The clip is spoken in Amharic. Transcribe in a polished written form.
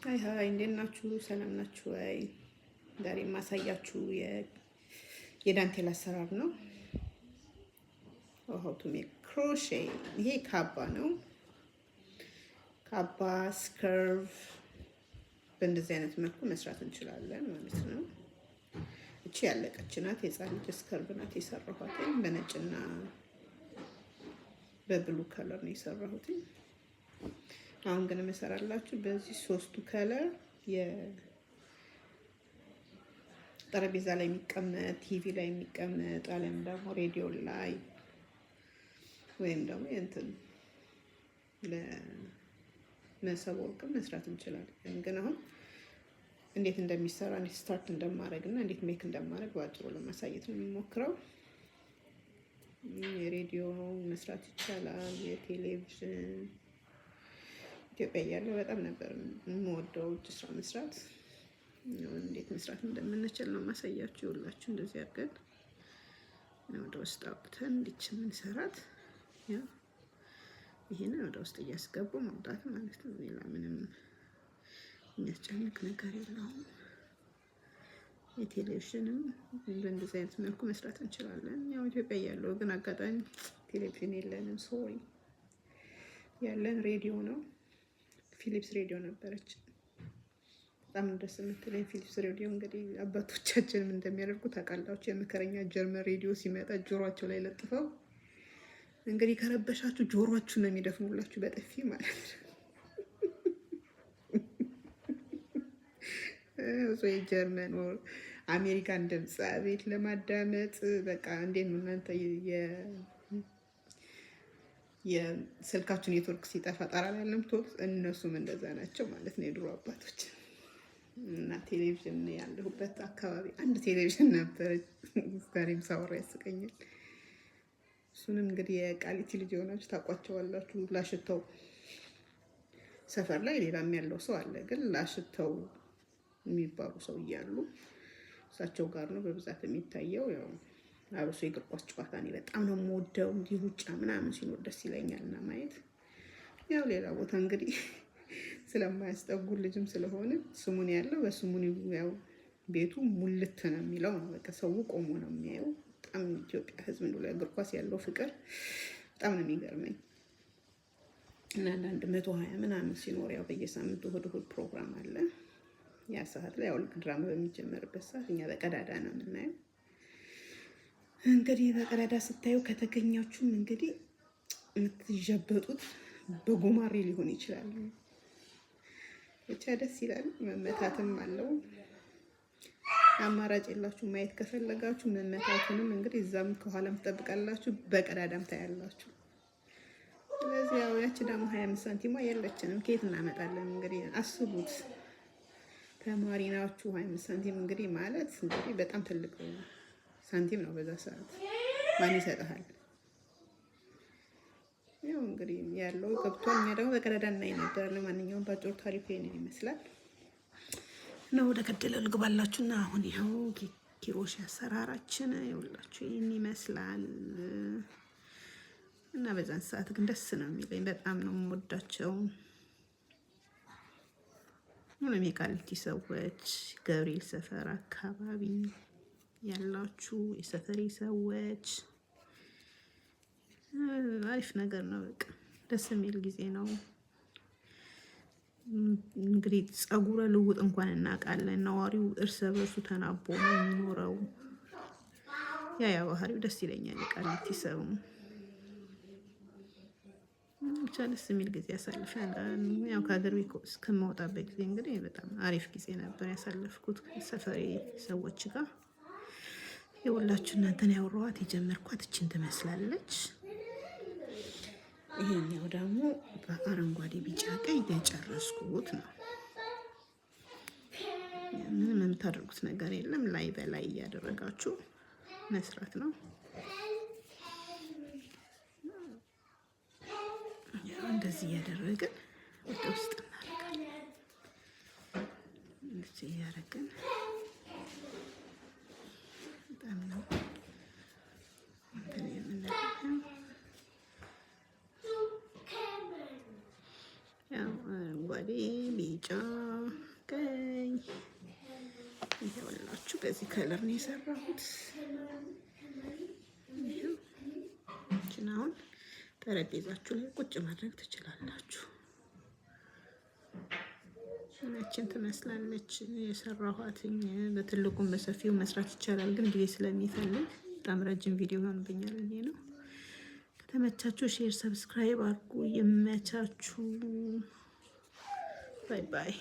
ሃይ እንዴት ናችሁ? ሰላም ናችሁ ወይ? ዛሬ የማሳያችሁ የዳንቴል አሰራር ነው። how to make crochet። ይሄ ካባ ነው። ካባ ስከርቭ በእንደዚህ አይነት መልኩ መስራት እንችላለን ማለት ነው። እቺ ያለቀች ናት። የጻን ልጅ ስከርቭ ናት የሰራኋት በነጭና በብሉ ከለር ነው የሰራሁት። አሁን ግን መሰራላችሁ በዚህ ሶስቱ ከለር የጠረጴዛ ላይ የሚቀመጥ ቲቪ ላይ የሚቀመጥ አለም ደግሞ ሬዲዮ ላይ ወይም ደግሞ እንትን ለመሰብ ወርቅ መስራት እንችላለን። ግን አሁን እንዴት እንደሚሰራ እንዴት ስታርት እንደማድረግና እንዴት ሜክ እንደማድረግ ባጭሩ ለማሳየት ነው የሚሞክረው። የሬዲዮ መስራት ይቻላል። የቴሌቪዥን ኢትዮጵያ እያለሁ በጣም ነበር የምወደው እጅ ስራ መስራት። እንዴት መስራት እንደምንችል ነው ማሳያችሁ። ይኸውላችሁ እንደዚህ አድርገን ወደ ውስጥ አውጥተን እንዲች የምንሰራት ይሄንን ወደ ውስጥ እያስገቡ ማውጣት ማለት ነው። ሌላ ምንም የሚያስጨንቅ ነገር የለውም። የቴሌቪዥንም በእንደዚህ አይነት መልኩ መስራት እንችላለን። ያው ኢትዮጵያ እያለሁ ግን አጋጣሚ ቴሌቪዥን የለንም። ሶሪ ያለን ሬዲዮ ነው። ፊሊፕስ ሬዲዮ ነበረች። በጣም ደስ የምትለኝ ፊሊፕስ ሬዲዮ። እንግዲህ አባቶቻችንም እንደሚያደርጉ ታውቃላችሁ። የመከረኛ ጀርመን ሬዲዮ ሲመጣ ጆሮአቸው ላይ ለጥፈው እንግዲህ ከረበሻችሁ ጆሮአችሁ ነው የሚደፍኑላችሁ በጥፊ ማለት ነው። የጀርመን አሜሪካን ድምፅ ቤት ለማዳመጥ በቃ እንዴት ነው እናንተ የስልካችሁ ኔትወርክ ሲጠፋ ጣራ ላይ ለምትወጥ እነሱም እንደዛ ናቸው ማለት ነው የድሮ አባቶች። እና ቴሌቪዥን ያለሁበት አካባቢ አንድ ቴሌቪዥን ነበር። ዛሬም ሳወራ ያስቀኛል። እሱንም እንግዲህ የቃሊቲ ልጅ የሆናችሁ ታውቋቸዋላችሁ። ላሽተው ሰፈር ላይ ሌላም ያለው ሰው አለ፣ ግን ላሽተው የሚባሉ ሰው እያሉ እሳቸው ጋር ነው በብዛት የሚታየው። ያው አብሶ የእግር ኳስ ጨዋታ እኔ በጣም ነው የምወደው። እንዲህ ሩጫ ምናምን ሲኖር ደስ ይለኛል እና ማየት። ያው ሌላ ቦታ እንግዲህ ስለማያስጠጉ ልጅም ስለሆነ ስሙን ያለው በስሙን ያው ቤቱ ሙልት ነው የሚለው ነው። በቃ ሰው ቆሞ ነው የሚያየው። በጣም ኢትዮጵያ ሕዝብ ነው ለእግር ኳስ ያለው ፍቅር በጣም ነው የሚገርመኝ። እና አንዳንድ 120 ምናምን ሲኖር ያው በየሳምንቱ እሑድ እሑድ ፕሮግራም አለ። ያ ሰዓት ላይ ያው ድራማ በሚጀመርበት ሰዓት እኛ በቀዳዳ ነው የምናየው። እንግዲህ በቀዳዳ ስታዩ ከተገኛችሁም እንግዲህ የምትጀበጡት በጉማሬ ሊሆን ይችላል። ብቻ ደስ ይላል። መመታትም አለው። አማራጭ የላችሁ። ማየት ከፈለጋችሁ መመታቱንም እንግዲህ እዛም ከኋላም ትጠብቃላችሁ፣ በቀዳዳም ታያላችሁ። ስለዚህ ያው ያቺ ደግሞ 25 ሳንቲማ የለችንም። ከየት እናመጣለን? እንግዲህ አስቡት። ተማሪ ናችሁ። 25 ሳንቲም እንግዲህ ማለት እንግዲህ በጣም ትልቅ ሳንቲም ነው በዛ ሰዓት። ማን ይሰጥሃል? ያው እንግዲህ ያለው ገብቷል። እኛ ደግሞ በቀዳዳ እናይ ነበር። ለማንኛውም ባጭሩ ታሪኩ ይሄንን ይመስላል እና ወደ ገደለው ልግባላችሁና አሁን ይኸው ኪሮሽ አሰራራችን ይኸውላችሁ ይሄን ይመስላል። እና በዛን ሰዓት ግን ደስ ነው የሚለኝ። በጣም ነው የምወዳቸው። ምንም የቃሊቲ ሰዎች ገብርኤል ሰፈር አካባቢ ያላችሁ የሰፈሪ ሰዎች አሪፍ ነገር ነው። በቃ ደስ የሚል ጊዜ ነው። እንግዲህ ጸጉረ ልውጥ እንኳን እናውቃለን። ነዋሪው እርስ በርሱ ተናቦ ነው የሚኖረው። ያ ባህሪው ደስ ይለኛል። የቃሊቲ ሰው ብቻ ደስ የሚል ጊዜ ያሳልፋል። ያው ከሀገር ቤት እስከማወጣበት ጊዜ እንግዲህ በጣም አሪፍ ጊዜ ነበር ያሳለፍኩት ሰፈሬ ሰዎች ጋር። የሁላችሁ እናንተን ያወራኋት የጀመርኳት እችን ትመስላለች። ይሄኛው ደግሞ በአረንጓዴ ቢጫ ቀይ የጨረስኩት ነው። ምንም የምታደርጉት ነገር የለም። ላይ በላይ እያደረጋችሁ መስራት ነው። እንደዚህ እያደረግን ወደ ውስጥ እናደርጋለን። እንደዚህ እያደረግን በጣም ነው እንትን የምናደርገው። ያው አረንጓዴ ቢጫ አድርገኝ። ይኸውላችሁ በዚህ ከለር ነው የሰራሁት። ይሄን አሁን ጠረጴዛችሁ ላይ ቁጭ ማድረግ ትችላላችሁ። እቺን ትመስላለች የሰራኋትኝ። በትልቁም በሰፊው መስራት ይቻላል፣ ግን ጊዜ ስለሚፈልግ በጣም ረጅም ቪዲዮ ይሆንብኛል ብዬ ነው። ከተመቻችሁ ሼር፣ ሰብስክራይብ አድርጉ። ይመቻችሁ። ባይ ባይ።